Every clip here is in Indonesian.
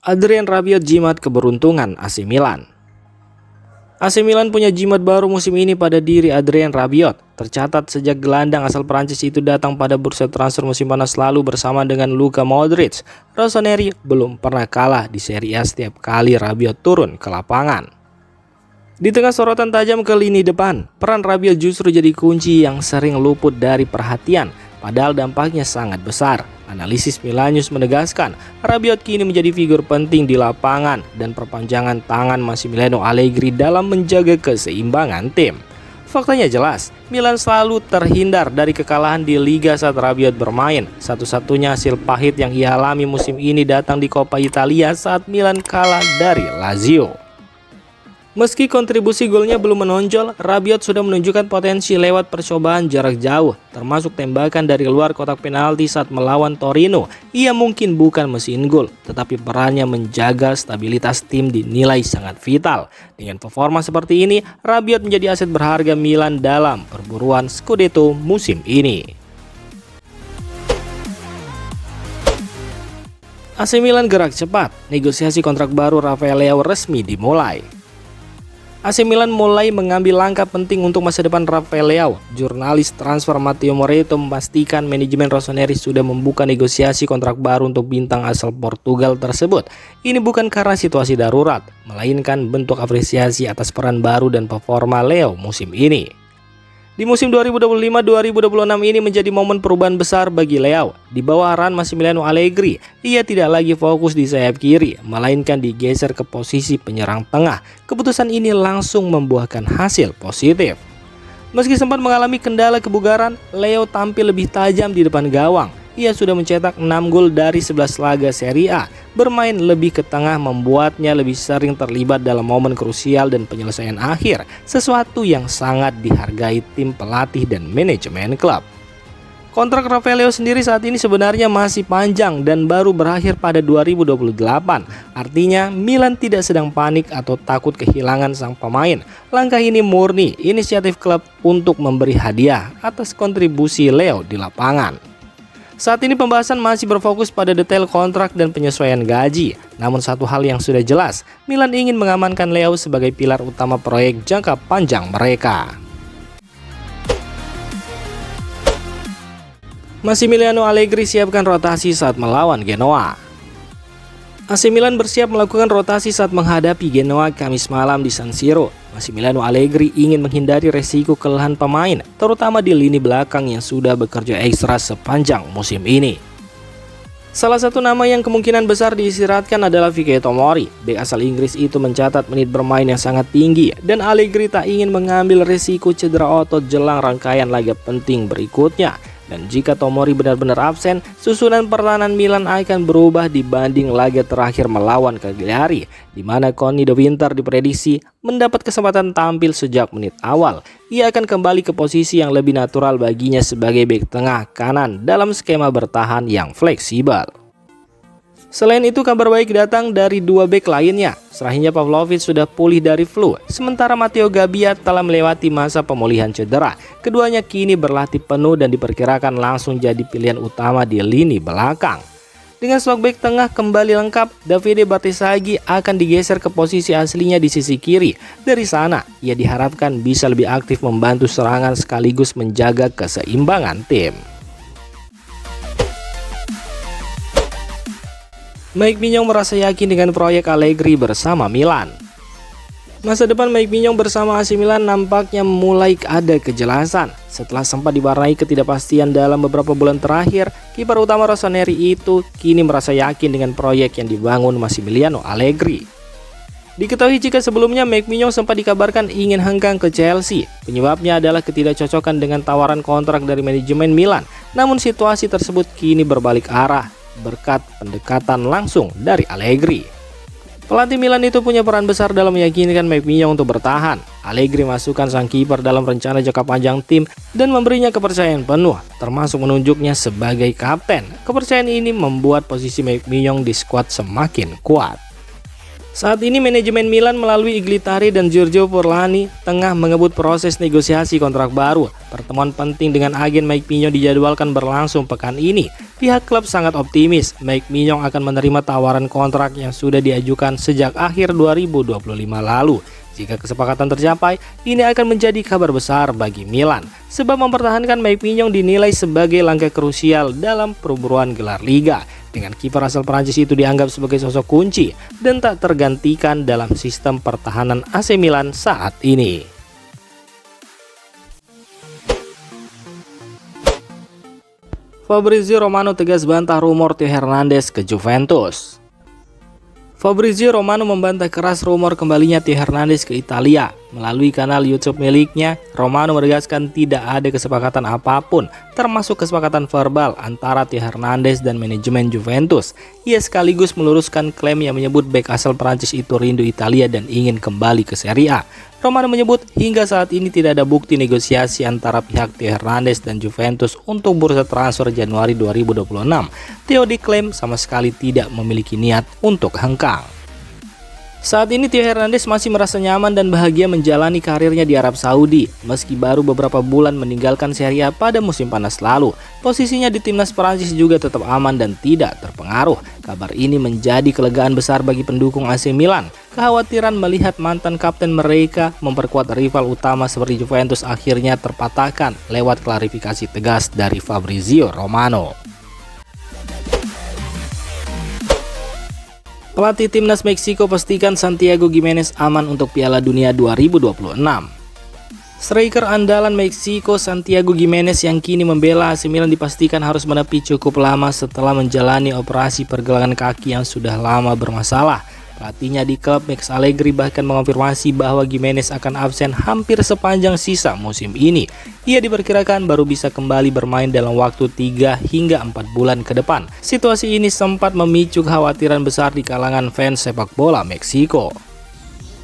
Adrien Rabiot jimat keberuntungan AC Milan. AC Milan punya jimat baru musim ini pada diri Adrien Rabiot. Tercatat sejak gelandang asal Prancis itu datang pada bursa transfer musim panas lalu bersama dengan Luka Modric, Rossoneri belum pernah kalah di Serie A setiap kali Rabiot turun ke lapangan. Di tengah sorotan tajam ke lini depan, peran Rabiot justru jadi kunci yang sering luput dari perhatian, padahal dampaknya sangat besar. Analisis Milanius menegaskan, Rabiot kini menjadi figur penting di lapangan dan perpanjangan tangan Massimiliano Allegri dalam menjaga keseimbangan tim. Faktanya jelas, Milan selalu terhindar dari kekalahan di Liga saat Rabiot bermain. Satu-satunya hasil pahit yang ia alami musim ini datang di Coppa Italia saat Milan kalah dari Lazio. Meski kontribusi golnya belum menonjol, Rabiot sudah menunjukkan potensi lewat percobaan jarak jauh, termasuk tembakan dari luar kotak penalti saat melawan Torino. Ia mungkin bukan mesin gol, tetapi perannya menjaga stabilitas tim dinilai sangat vital. Dengan performa seperti ini, Rabiot menjadi aset berharga Milan dalam perburuan Scudetto musim ini. AC Milan gerak cepat, negosiasi kontrak baru Rafael Leao resmi dimulai. AC Milan mulai mengambil langkah penting untuk masa depan Rafael Leao. Jurnalis transfer Matteo Moretto memastikan manajemen Rossoneri sudah membuka negosiasi kontrak baru untuk bintang asal Portugal tersebut. Ini bukan karena situasi darurat, melainkan bentuk apresiasi atas peran baru dan performa Leao musim ini. Di musim 2025-2026 ini menjadi momen perubahan besar bagi Leao. Di bawah arahan Massimiliano Allegri, ia tidak lagi fokus di sayap kiri, melainkan digeser ke posisi penyerang tengah. Keputusan ini langsung membuahkan hasil positif. Meski sempat mengalami kendala kebugaran, Leao tampil lebih tajam di depan gawang. Ia sudah mencetak 6 gol dari 11 laga Serie A. Bermain lebih ke tengah membuatnya lebih sering terlibat dalam momen krusial dan penyelesaian akhir, sesuatu yang sangat dihargai tim pelatih dan manajemen klub. Kontrak Rafael Leao sendiri saat ini sebenarnya masih panjang dan baru berakhir pada 2028. Artinya Milan tidak sedang panik atau takut kehilangan sang pemain. Langkah ini murni inisiatif klub untuk memberi hadiah atas kontribusi Leao di lapangan. Saat ini pembahasan masih berfokus pada detail kontrak dan penyesuaian gaji. Namun satu hal yang sudah jelas, Milan ingin mengamankan Leao sebagai pilar utama proyek jangka panjang mereka. Massimiliano Allegri siapkan rotasi saat melawan Genoa. AC Milan bersiap melakukan rotasi saat menghadapi Genoa Kamis malam di San Siro. Massimiliano Allegri ingin menghindari resiko kelelahan pemain, terutama di lini belakang yang sudah bekerja ekstra sepanjang musim ini. Salah satu nama yang kemungkinan besar diistirahatkan adalah Vicario Tomori. Bek asal Inggris itu mencatat menit bermain yang sangat tinggi dan Allegri tak ingin mengambil resiko cedera otot jelang rangkaian laga penting berikutnya. Dan jika Tomori benar-benar absen, susunan pertahanan Milan akan berubah dibanding laga terakhir melawan Cagliari, di mana Conny De Winter diprediksi mendapat kesempatan tampil sejak menit awal. Ia akan kembali ke posisi yang lebih natural baginya sebagai bek tengah kanan dalam skema bertahan yang fleksibel. Selain itu, kabar baik datang dari dua bek lainnya. Serahinya Pavlovic sudah pulih dari flu, sementara Matteo Gabbia telah melewati masa pemulihan cedera. Keduanya kini berlatih penuh dan diperkirakan langsung jadi pilihan utama di lini belakang. Dengan slot bek tengah kembali lengkap, Davide Barzagli akan digeser ke posisi aslinya di sisi kiri. Dari sana, ia diharapkan bisa lebih aktif membantu serangan sekaligus menjaga keseimbangan tim. Mike Maignan merasa yakin dengan proyek Allegri bersama Milan. Masa depan Mike Maignan bersama AC Milan nampaknya mulai ada kejelasan. Setelah sempat diwarnai ketidakpastian dalam beberapa bulan terakhir, kiper utama Rossoneri itu kini merasa yakin dengan proyek yang dibangun Massimiliano Allegri. Diketahui jika sebelumnya Mike Maignan sempat dikabarkan ingin hengkang ke Chelsea. Penyebabnya adalah ketidakcocokan dengan tawaran kontrak dari manajemen Milan. Namun situasi tersebut kini berbalik arah berkat pendekatan langsung dari Allegri. Pelatih Milan itu punya peran besar dalam meyakinkan Mike Maignan untuk bertahan. Allegri masukkan sang kiper dalam rencana jangka panjang tim dan memberinya kepercayaan penuh, termasuk menunjuknya sebagai kapten. Kepercayaan ini membuat posisi Mike Maignan di skuad semakin kuat. Saat ini manajemen Milan melalui Iglitari dan Giorgio Forlani tengah mengebut proses negosiasi kontrak baru. Pertemuan penting dengan agen Mike Maignan dijadwalkan berlangsung pekan ini. Pihak klub sangat optimis Mike Mignon akan menerima tawaran kontrak yang sudah diajukan sejak akhir 2025 lalu. Jika kesepakatan tercapai, ini akan menjadi kabar besar bagi Milan, sebab mempertahankan Mike Mignon dinilai sebagai langkah krusial dalam perburuan gelar Liga. Dengan kiper asal Prancis itu dianggap sebagai sosok kunci dan tak tergantikan dalam sistem pertahanan AC Milan saat ini. Fabrizio Romano tegas bantah rumor Theo Hernandez ke Juventus. Fabrizio Romano membantah keras rumor kembalinya Theo Hernandez ke Italia. Melalui kanal YouTube miliknya, Romano menegaskan tidak ada kesepakatan apapun, termasuk kesepakatan verbal antara Theo Hernandez dan manajemen Juventus. Ia sekaligus meluruskan klaim yang menyebut bek asal Prancis itu rindu Italia dan ingin kembali ke Serie A. Romano menyebut hingga saat ini tidak ada bukti negosiasi antara pihak Theo Hernandez dan Juventus untuk bursa transfer Januari 2026. Theo diklaim sama sekali tidak memiliki niat untuk hengkang. Saat ini Theo Hernandez masih merasa nyaman dan bahagia menjalani karirnya di Arab Saudi. Meski baru beberapa bulan meninggalkan Serie A pada musim panas lalu, posisinya di timnas Prancis juga tetap aman dan tidak terpengaruh. Kabar ini menjadi kelegaan besar bagi pendukung AC Milan. Kekhawatiran melihat mantan kapten mereka memperkuat rival utama seperti Juventus akhirnya terpatahkan lewat klarifikasi tegas dari Fabrizio Romano. Pelatih timnas Meksiko pastikan Santiago Giménez aman untuk Piala Dunia 2026. Striker andalan Meksiko Santiago Giménez yang kini membela AC Milan dipastikan harus menepi cukup lama setelah menjalani operasi pergelangan kaki yang sudah lama bermasalah. Pelatihnya di klub Max Allegri bahkan mengonfirmasi bahwa Giménez akan absen hampir sepanjang sisa musim ini. Ia diperkirakan baru bisa kembali bermain dalam waktu 3 hingga 4 bulan ke depan. Situasi ini sempat memicu kekhawatiran besar di kalangan fans sepak bola Meksiko.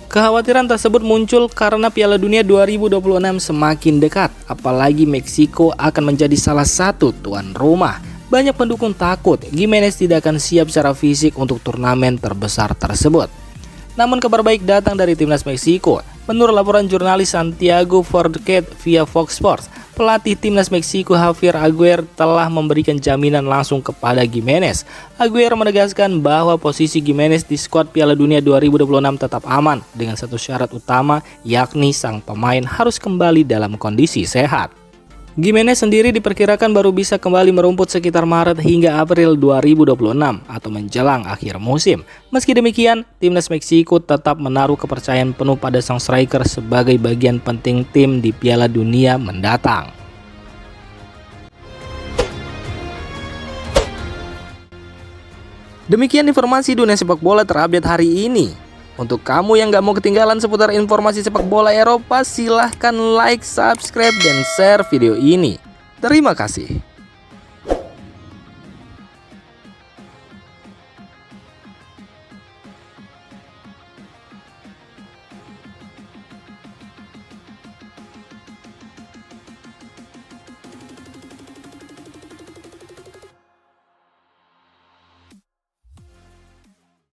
Kekhawatiran tersebut muncul karena Piala Dunia 2026 semakin dekat, apalagi Meksiko akan menjadi salah satu tuan rumah. Banyak pendukung takut Giménez tidak akan siap secara fisik untuk turnamen terbesar tersebut. Namun kabar baik datang dari timnas Meksiko. Menurut laporan jurnalis Santiago Forquet via Fox Sports, pelatih timnas Meksiko Javier Aguirre telah memberikan jaminan langsung kepada Giménez. Aguirre menegaskan bahwa posisi Giménez di skuad Piala Dunia 2026 tetap aman dengan satu syarat utama, yakni sang pemain harus kembali dalam kondisi sehat. Giménez sendiri diperkirakan baru bisa kembali merumput sekitar Maret hingga April 2026 atau menjelang akhir musim. Meski demikian, timnas Meksiko tetap menaruh kepercayaan penuh pada sang striker sebagai bagian penting tim di Piala Dunia mendatang. Demikian informasi dunia sepak bola terupdate hari ini. Untuk kamu yang gak mau ketinggalan seputar informasi sepak bola Eropa, silahkan like, subscribe, dan share video ini. Terima kasih.